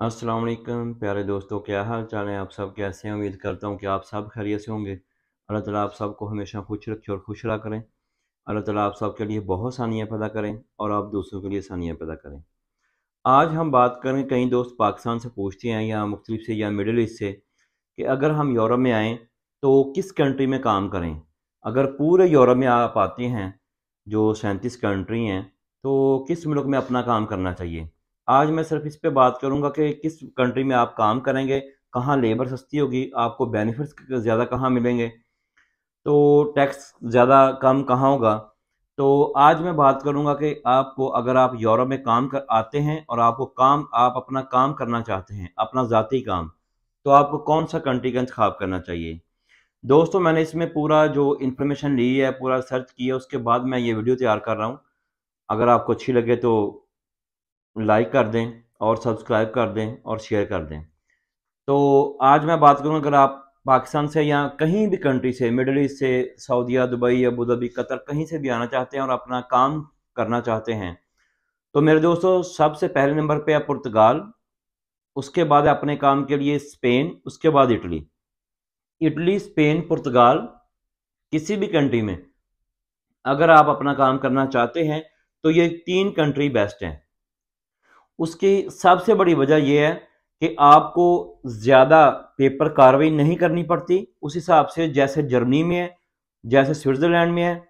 अस्सलाम वालेकुम प्यारे दोस्तों, क्या हाल चाल है। आप सब कैसे हैं? उम्मीद करता हूँ कि आप सब खैरियत से होंगे। अल्लाह ताला आप सबको हमेशा खुश रखे और खुश रहा करें। अल्लाह ताला आप सबके लिए बहुत सानियाँ पैदा करें और आप दूसरों के लिए सानियाँ पैदा करें। आज हम बात करें, कई दोस्त पाकिस्तान से पूछते हैं या मुख्तलिफ से या मिडल ईस्ट से, कि अगर हम यूरोप में आएँ तो किस कंट्री में काम करें। अगर पूरे यूरोप में आप आते हैं, जो 37 कंट्री हैं, तो किस मुल्क में अपना काम करना चाहिए। आज मैं सिर्फ इस पे बात करूंगा कि किस कंट्री में आप काम करेंगे, कहाँ लेबर सस्ती होगी, आपको बेनिफिट्स ज़्यादा कहाँ मिलेंगे, तो टैक्स ज़्यादा कम कहाँ होगा। तो आज मैं बात करूंगा कि आपको, अगर आप यूरोप में काम कर आते हैं और आप अपना काम करना चाहते हैं, अपना ज़ाती काम, तो आपको कौन सा कंट्री का इंतखाब करना चाहिए। दोस्तों, मैंने इसमें पूरा जो इन्फॉर्मेशन ली है, पूरा सर्च किया, उसके बाद मैं ये वीडियो तैयार कर रहा हूँ। अगर आपको अच्छी लगे तो लाइक कर दें और सब्सक्राइब कर दें और शेयर कर दें। तो आज मैं बात करूँ, अगर आप पाकिस्तान से या कहीं भी कंट्री से, मिडल ईस्ट से, सऊदीया, दुबई, अबू धाबी, कतर, कहीं से भी आना चाहते हैं और अपना काम करना चाहते हैं, तो मेरे दोस्तों सबसे पहले नंबर पे है पुर्तगाल। उसके बाद है अपने काम के लिए स्पेन, उसके बाद इटली। इटली, स्पेन, पुर्तगाल, किसी भी कंट्री में अगर आप अपना काम करना चाहते हैं तो ये 3 कंट्री बेस्ट हैं। उसकी सबसे बड़ी वजह यह है कि आपको ज़्यादा पेपर कार्रवाई नहीं करनी पड़ती, उस हिसाब से जैसे जर्मनी में है, जैसे स्विट्ज़रलैंड में है,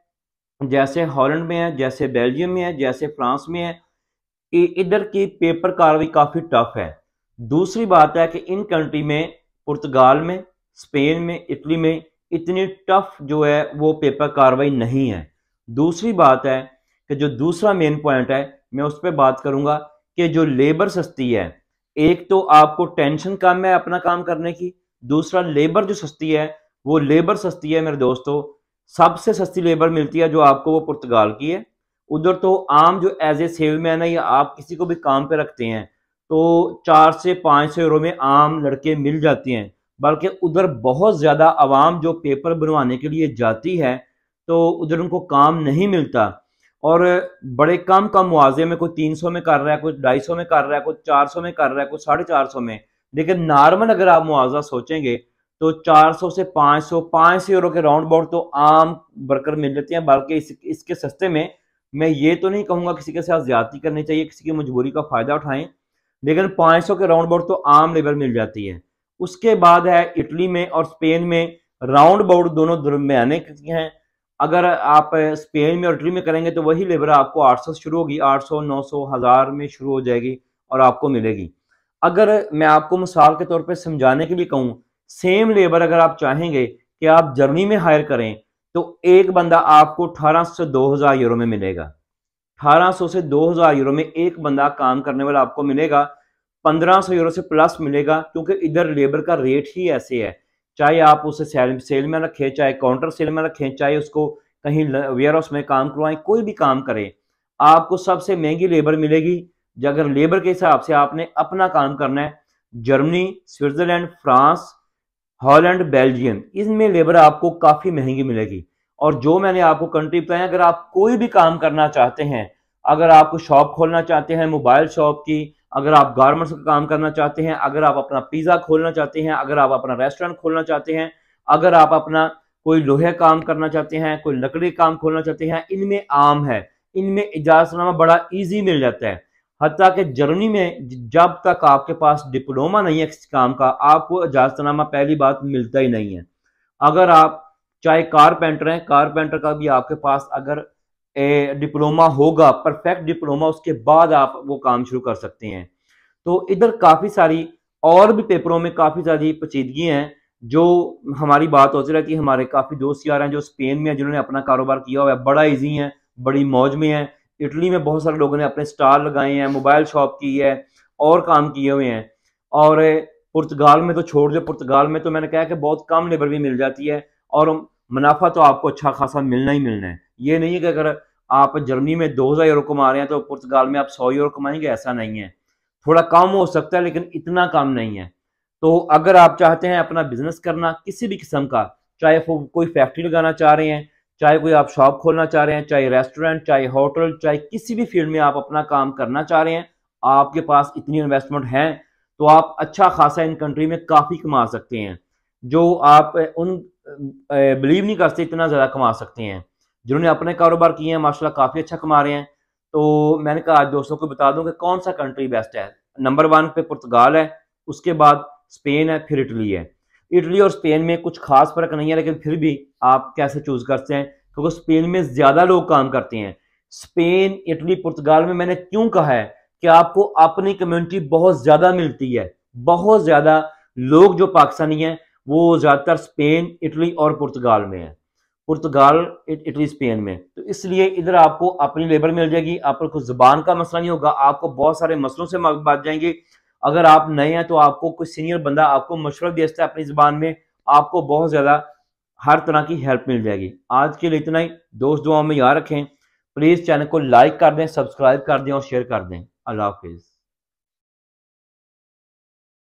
जैसे हॉलैंड में है, जैसे बेल्जियम में है, जैसे फ्रांस में है। इधर की पेपर कार्रवाई काफ़ी टफ है। दूसरी बात है कि इन कंट्री में, पुर्तगाल में, स्पेन में, इटली में, इतनी टफ जो है वो पेपर कार्रवाई नहीं है। दूसरी बात है कि जो दूसरा मेन पॉइंट है, मैं उस पर बात करूंगा कि जो लेबर सस्ती है। एक तो आपको टेंशन कम है अपना काम करने की, दूसरा लेबर जो सस्ती है, वो लेबर सस्ती है मेरे दोस्तों। सबसे सस्ती लेबर मिलती है जो आपको, वो पुर्तगाल की है। उधर तो आम जो एज ए सेलमैन है या आप किसी को भी काम पे रखते हैं, तो 4 से 5 यूरो में आम लड़के मिल जाते हैं। बल्कि उधर बहुत ज़्यादा आवाम जो पेपर बनवाने के लिए जाती है, तो उधर उनको काम नहीं मिलता। और बड़े कम कम मुआवजे में, कोई 300 में कर रहा है, कोई 250 में कर रहा है, कोई 400 में कर रहा है, कोई 450 में। लेकिन नॉर्मल अगर आप मुआवजा सोचेंगे तो 400 से 500, 500 यूरो के राउंड अबाउट तो आम वर्कर मिल जाते हैं। बल्कि इसके सस्ते में, मैं ये तो नहीं कहूँगा किसी के साथ ज्यादती करनी चाहिए, किसी की मजबूरी का फ़ायदा उठाएं, लेकिन 500 के राउंड अबाउट तो आम लेबर मिल जाती है। उसके बाद है इटली में और स्पेन में, राउंड अबाउट दोनों दरमियाने हैं। अगर आप स्पेन में और इटली में करेंगे तो वही लेबर आपको 800 से शुरू होगी, 800, 900, 1000 में शुरू हो जाएगी और आपको मिलेगी। अगर मैं आपको मिसाल के तौर पे समझाने के लिए कहूँ, सेम लेबर अगर आप चाहेंगे कि आप जर्मनी में हायर करें, तो एक बंदा आपको 1800 से 2000 यूरो में मिलेगा। 1800 से 2000 यूरो में एक बंदा काम करने वाला आपको मिलेगा। 1500 यूरो से प्लस मिलेगा, क्योंकि इधर लेबर का रेट ही ऐसे है। चाहे आप उसे सेल में रखें, चाहे काउंटर सेल में रखें, चाहे उसको कहीं वेयर हाउस में काम करवाएं, कोई भी काम करें, आपको सबसे महंगी लेबर मिलेगी। अगर लेबर के हिसाब से आपने अपना काम करना है, Germany, Switzerland, France, Holland, Belgium, इनमें लेबर आपको काफ़ी महंगी मिलेगी। और जो मैंने आपको कंट्री बताया, अगर आप कोई भी काम करना चाहते हैं, अगर आप शॉप खोलना चाहते हैं मोबाइल शॉप की, अगर आप गारमेंट्स का काम करना चाहते हैं, अगर आप अपना पिज़्ज़ा खोलना चाहते हैं, अगर आप अपना रेस्टोरेंट खोलना चाहते हैं, अगर आप अपना कोई लोहे काम करना चाहते हैं, कोई लकड़ी काम खोलना चाहते हैं, इनमें आम है, इनमें इजाज़तनामा बड़ा ईजी मिल जाता है। हत्ता कि जर्मनी में जब तक आपके पास डिप्लोमा नहीं है किसी काम का, आपको इजाज़तनामा पहली बात मिलता ही नहीं है। अगर आप चाहे कारपेंटर हैं, कारपेंटर का भी आपके पास अगर डिप्लोमा होगा, परफेक्ट डिप्लोमा, उसके बाद आप वो काम शुरू कर सकते हैं। तो इधर काफ़ी सारी और भी पेपरों में काफ़ी सारी पेचीदगी हैं, जो हमारी बात होती रहती है। हमारे काफ़ी दोस्त यार हैं जो स्पेन में हैं, जिन्होंने अपना कारोबार किया हुआ है, बड़ा ईजी है, बड़ी मौज में है। इटली में बहुत सारे लोगों ने अपने स्टॉल लगाए हैं, मोबाइल शॉप की है और काम किए हुए हैं। और पुर्तगाल में तो छोड़ दो, पुर्तगाल में तो मैंने कहा कि बहुत कम लेबर भी मिल जाती है और मुनाफा तो आपको अच्छा खासा मिलना ही मिलना है। ये नहीं है कि अगर आप जर्मनी में 2000 यूरो कमा रहे हैं तो पुर्तगाल में आप 100 यूरो कमाएंगे, ऐसा नहीं है। थोड़ा कम हो सकता है लेकिन इतना कम नहीं है। तो अगर आप चाहते हैं अपना बिजनेस करना किसी भी किस्म का, चाहे कोई फैक्ट्री लगाना चाह रहे हैं, चाहे कोई आप शॉप खोलना चाह रहे हैं, चाहे रेस्टोरेंट, चाहे होटल, चाहे किसी भी फील्ड में आप अपना काम करना चाह रहे हैं, आपके पास इतनी इन्वेस्टमेंट है, तो आप अच्छा खासा इन कंट्री में काफ़ी कमा सकते हैं, जो आप बिलीव नहीं कर सकते इतना ज़्यादा कमा सकते हैं। जिन्होंने अपने कारोबार किए हैं माशाल्लाह काफ़ी अच्छा कमा रहे हैं। तो मैंने कहा आज दोस्तों को बता दूं कि कौन सा कंट्री बेस्ट है। नंबर 1 पे पुर्तगाल है, उसके बाद स्पेन है, फिर इटली है। इटली और स्पेन में कुछ खास फर्क नहीं है, लेकिन फिर भी आप कैसे चूज करते हैं, क्योंकि स्पेन में ज्यादा लोग काम करते हैं। स्पेन, इटली, पुर्तगाल में मैंने क्यों कहा है कि आपको अपनी कम्युनिटी बहुत ज्यादा मिलती है। बहुत ज्यादा लोग जो पाकिस्तानी हैं वो ज्यादातर स्पेन, इटली और पुर्तगाल में है। पुर्तगाल, इटली, स्पेन में। तो इसलिए इधर आपको अपनी लेबर मिल जाएगी, आपको जुबान का मसला नहीं होगा, आपको बहुत सारे मसलों से बच जाएंगे। अगर आप नए हैं तो आपको कोई सीनियर बंदा आपको मशवरा देता है अपनी जुबान में, आपको बहुत ज्यादा हर तरह की हेल्प मिल जाएगी। आज के लिए इतना ही दोस्त, दुआओं में याद रखें। प्लीज चैनल को लाइक कर दें, सब्सक्राइब कर दें और शेयर कर दें। अल्लाह हाफिज।